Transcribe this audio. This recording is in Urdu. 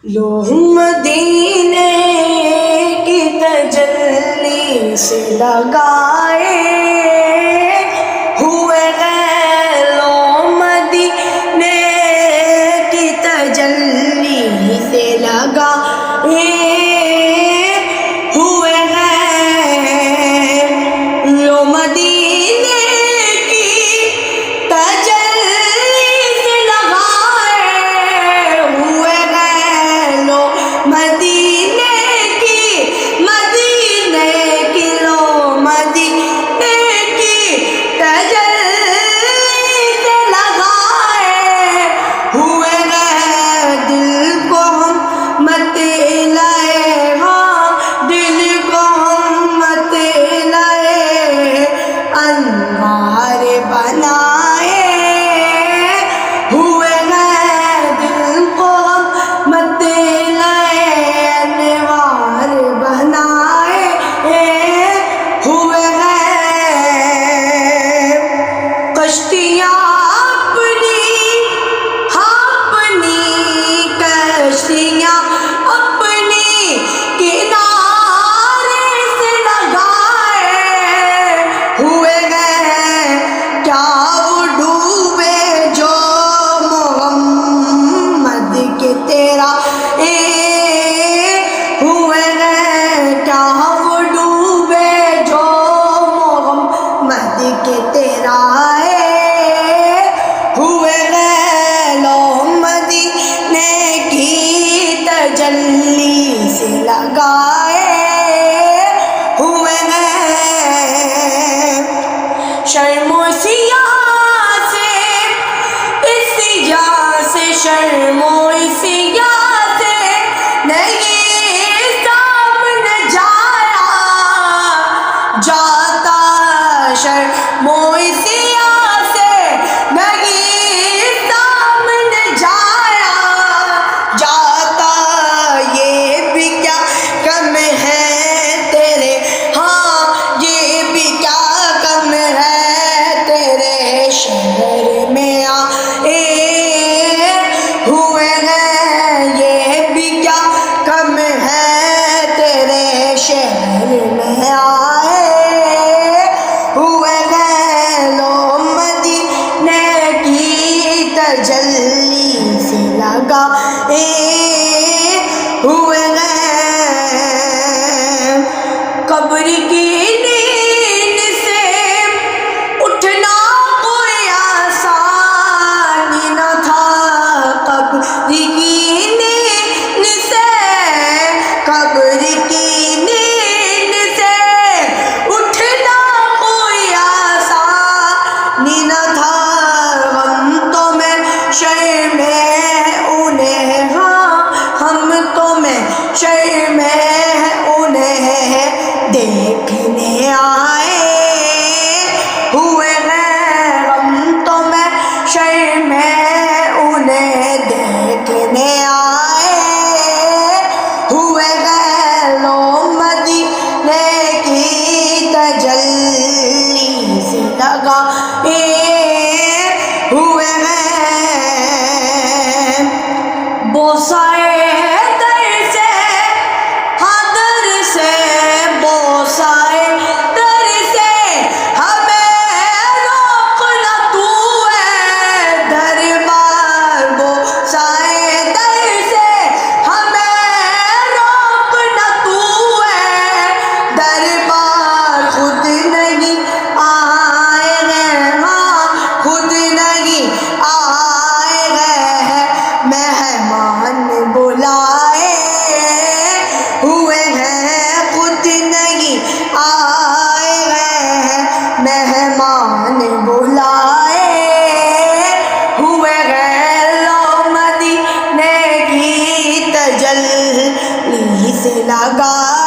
لوح مدینے کی تجلی سے لگائے ہوئے ہیں، لوح مدینے کی تجلی سے لگائے ہوئے ہیں، لوح مدینے کی تجلی سے لگائے ہوئے ہیں، لوح مدینے کی، مدینے کی، لوح مدینے کی تجلی سے لگائے ہوئے ہیں، دل کو ہم مت لائے، ہاں دل کو ہم مت لائے، انوار بنائے ہوئے ہیں، دل کو ہم مت لائے، انوار بنائے ہوئے ہیں، کشتیاں اپنی، اپنی کشتیاں اپنی کنارے سے لگائے ہوئے ہیں، کیا وہ ڈوبے جو محمد کے تیرا ہوئے ہیں، کیا وہ ڈوبے جو محمد کے تیرا ہوئے ہیں، لوح مدینے کی تجلی سے لگائے ہوئے ہیں، شرم و سیاہ سے، اس سیاہ سے، شرم و سیاہ سے نہیں سامنے جایا جاتا، شرم و سیاہ سے نہیں سامنے جایا جاتا، یہ بھی کیا کم ہے تیرے، ہاں یہ بھی کیا کم ہے تیرے شہر میں آئے ہوئے ہیں، یہ بھی کیا کم ہے تیرے شہر میں آئے ہوئے ہیں، لوح مدینے کی تجلی سے لگائے ہوئے ہیں، قبر کی نیند سے اٹھنا کوئی آسان نہ تھا، قبر کی نیند سے، قبر کی نیند سے اٹھنا کوئی آسان نہ تھا، ہم تو میں شر میں انہیں، ہاں ہم تو میں شر میں انہیں دیکھنے آئے ہوئے ہیں، ہم تو میں شر میں انہیں دیکھنے آئے ہوئے ہیں، لوح مدینے کی تجلی سے لگائے ہوئے ہیں، بوسائے در سے، ہاں در سے، بوسائے در سے ہمیں روکنا تو ہے دربار، بوسائے در سے ہمیں روکنا تو ہے دربار، خود نہیں آئے ہیں، ہاں خود نہیں آئے ہیں، مہمان بلائے ہوئے ہیں، خود نہیں آئے ہیں، مہمان بلائے ہوئے ہیں، لوح مدینے کی تجلی سے لگائے